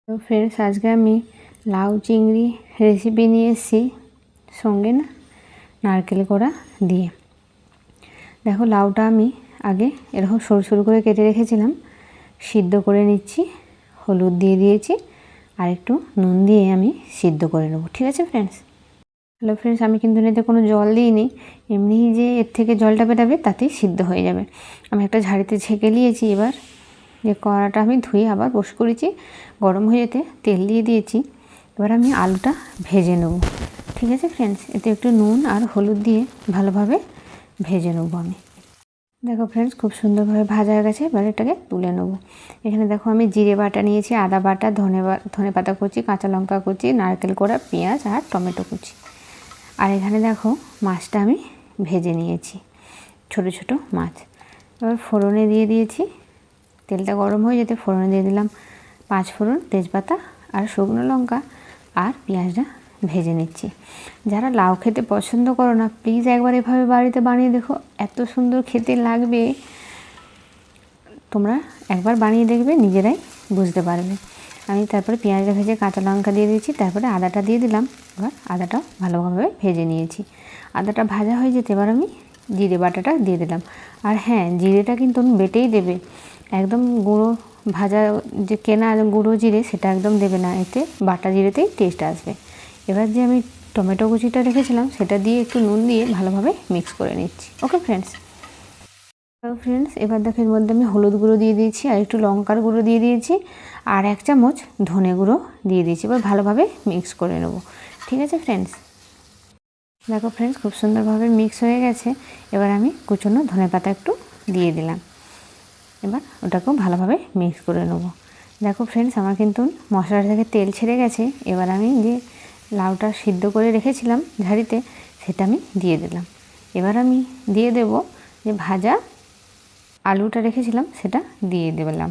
তো ফ্রেন্ডস, আজকে আমি লাউ চিংড়ি রেসিপি নিয়ে এসেছি, সঙ্গে না নারকেল কোড়া দিয়ে। দেখো, লাউটা আমি আগে এরকম সরু সরু করে কেটে রেখেছিলাম, সিদ্ধ করে নিচ্ছি। হলুদ দিয়ে দিয়েছি আর একটু নুন দিয়ে আমি সিদ্ধ করে নেবো। ঠিক আছে ফ্রেন্ডস? হ্যালো ফ্রেন্ডস, আমি কিন্তু এতে কোনো জল দিইনি, এমনি যে এর থেকে জলটা বেরাবে তাতেই সিদ্ধ হয়ে যাবে। আমি একটা ঝাড়িতে ছেঁকে নিয়েছি। এবার যে কড়াটা আমি ধুয়ে আবার বস করেছি, গরম হয়ে যেতে তেল দিয়ে দিয়েছি। এবার আমি আলুটা ভেজে নেব। ঠিক আছে ফ্রেন্ডস? এতে একটু নুন আর হলুদ দিয়ে ভালোভাবে ভেজে নেব আমি। দেখো ফ্রেন্ডস, খুব সুন্দরভাবে ভাজা হয়ে গেছে। এবার এটাকে তুলে নেব। এখানে দেখো আমি জিরে বাটা নিয়েছি, আদা বাটা, ধনে পাতা কুচি, কাঁচা লঙ্কা কুচি, নারকেল কোড়া, পেঁয়াজ আর টমেটো কুচি। আর এখানে দেখো মাছটা আমি ভেজে নিয়েছি, ছোট ছোট মাছ। এবার ফোড়নে দিয়ে দিয়েছি। তেলটা গরম হয়ে যেতে ফোড়নে দিয়ে দিলাম 5 ফোড়ন, তেজপাতা আর শুকনো লঙ্কা, আর পেঁয়াজটা ভেজে নিচ্ছি। যারা লাউ খেতে পছন্দ করো না, প্লিজ একবার এভাবে বাড়িতে বানিয়ে দেখো, এত সুন্দর খেতে লাগবে। তোমরা একবার বানিয়ে দেখবে, নিজেরাই বুঝতে পারবে। আমি তারপরে পেঁয়াজটা ভেজে কাঁচা লঙ্কা দিয়ে দিয়েছি, তারপরে আদাটা দিয়ে দিলাম। এবার আদাটাও ভালোভাবে ভেজে নিয়েছি। আদাটা ভাজা হয়ে যেতে এবার আমি জিরে বাটাটা দিয়ে দিলাম। আর হ্যাঁ, জিরেটা কিন্তু বেটেই দেবে, একদম গুঁড়ো ভাজা যে কেনা গুঁড়ো জিরে সেটা একদম দেবে না, এতে বাটা জিরেতেই টেস্ট আসবে। এবার যে আমি টমেটো কুচিটা রেখেছিলাম সেটা দিয়ে একটু নুন দিয়ে ভালোভাবে মিক্স করে নিচ্ছি। Okay friends? ফ্রেন্ডস, এবার দেখো এর মধ্যে আমি হলুদ গুঁড়ো দিয়ে দিয়েছি, আর একটু লঙ্কার গুঁড়ো দিয়ে দিয়েছি, আর 1 চামচ ধনে গুঁড়ো দিয়ে দিয়েছি। এবার ভালোভাবে মিক্স করে নেব। ঠিক আছে ফ্রেন্ডস? দেখো ফ্রেন্ডস, খুব সুন্দরভাবে মিক্স হয়ে গেছে। এবার আমি কুচনো ধনে পাতা একটু দিয়ে দিলাম। এবার ওটাকেও ভালোভাবে মিক্স করে নেব। দেখো ফ্রেন্ডস, আমার কিন্তু মশলাটা থেকে তেল ছেড়ে গেছে। এবার আমি যে লাউটা সিদ্ধ করে রেখেছিলাম ঝাড়িতে, সেটা আমি দিয়ে দিলাম। এবার আমি দিয়ে দেব যে ভাজা আলুটা রেখেছিলাম, সেটা দিয়ে দিলাম।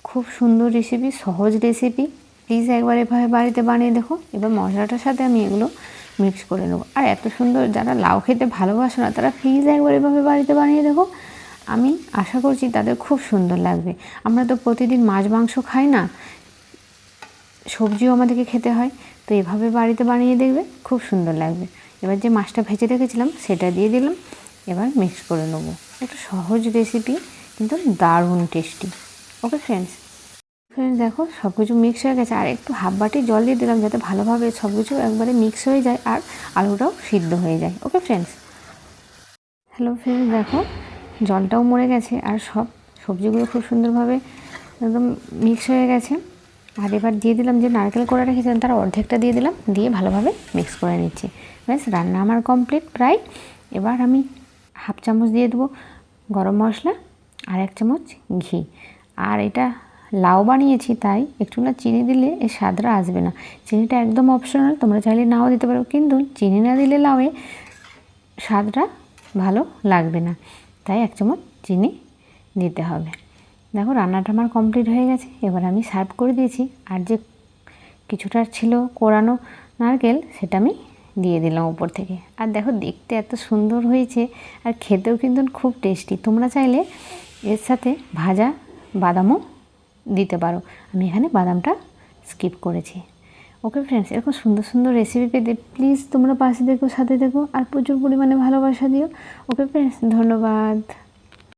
খুব সুন্দর রেসিপি, সহজ রেসিপি। প্লিজ একবার এভাবে বাড়িতে বানিয়ে দেখো। এবার মশলাটার সাথে আমি এগুলো মিক্স করে নেবো। আর এত সুন্দর, যারা লাউ খেতে ভালোবাসো না তারা প্লিজ একবার এভাবে বাড়িতে বানিয়ে দেখো। আমি আশা করছি তাদের খুব সুন্দর লাগবে। আমরা তো প্রতিদিন মাছ মাংস খাই না, সবজিও আমাদেরকে খেতে হয়। তো এভাবে বাড়িতে বানিয়ে দেখবে, খুব সুন্দর লাগবে। এবার যে মাছটা ভেজে রেখেছিলাম সেটা দিয়ে দিলাম। এবার মিক্স করে নেবো। একটা সহজ রেসিপি, কিন্তু দারুণ টেস্টি। Okay friends? ফ্রেন্ডস দেখো, সব কিছু মিক্স হয়ে গেছে। আর একটু হাফ বাটি জল দিয়ে দিলাম, যাতে ভালোভাবে সব কিছু একবারে মিক্স হয়ে যায় আর আলুটাও সিদ্ধ হয়ে যায়। Okay friends? হ্যালো ফ্রেন্ডস, দেখো জলটাও মরে গেছে আর সব সবজিগুলো খুব সুন্দরভাবে একদম মিক্স হয়ে গেছে। আর এবার দিয়ে দিলাম যে নারকেল কোড়া রেখেছিলাম, তার অর্ধেকটা দিয়ে দিলাম, দিয়ে ভালোভাবে মিক্স করে নিচ্ছি। ব্যাস, রান্না আমার কমপ্লিট প্রায়। এবার আমি হাফ চামচ দিয়ে দেবো গরম মশলা আর 1 চামচ ঘি। আর এটা লাউ বানিয়েছি, তাই একটু না চিনি দিলে এর স্বাদটা আসবে না। চিনিটা একদম অপশনাল, তোমরা চাইলে নাও দিতে পারো, কিন্তু চিনি না দিলে লাউয়ে স্বাদটা ভালো লাগবে না, তাই 1 চামচ চিনি দিতে হবে। দেখো, রান্নাটা আমার কমপ্লিট হয়ে গেছে। এবার আমি সার্ভ করে দিয়েছি। আর যে কিছুটা ছিল কোরানো নারকেল, সেটা আমি দিয়ে দিলাম উপর থেকে। আর দেখো, দেখতে এত সুন্দর হয়েছে, আর খেতেও কিন্তু খুব টেস্টি। তোমরা চাইলে এর সাথে ভাজা বাদামও দিতে পারো, আমি এখানে বাদামটা স্কিপ করেছি। ওকে ফ্রেন্ডস, এরকম সুন্দর সুন্দর রেসিপি পেতে প্লিজ তোমরা পাশে দেখো, সাথে দেখো, আর প্রচুর পরিমাণে ভালোবাসা দিও। ওকে ফ্রেন্ডস, ধন্যবাদ।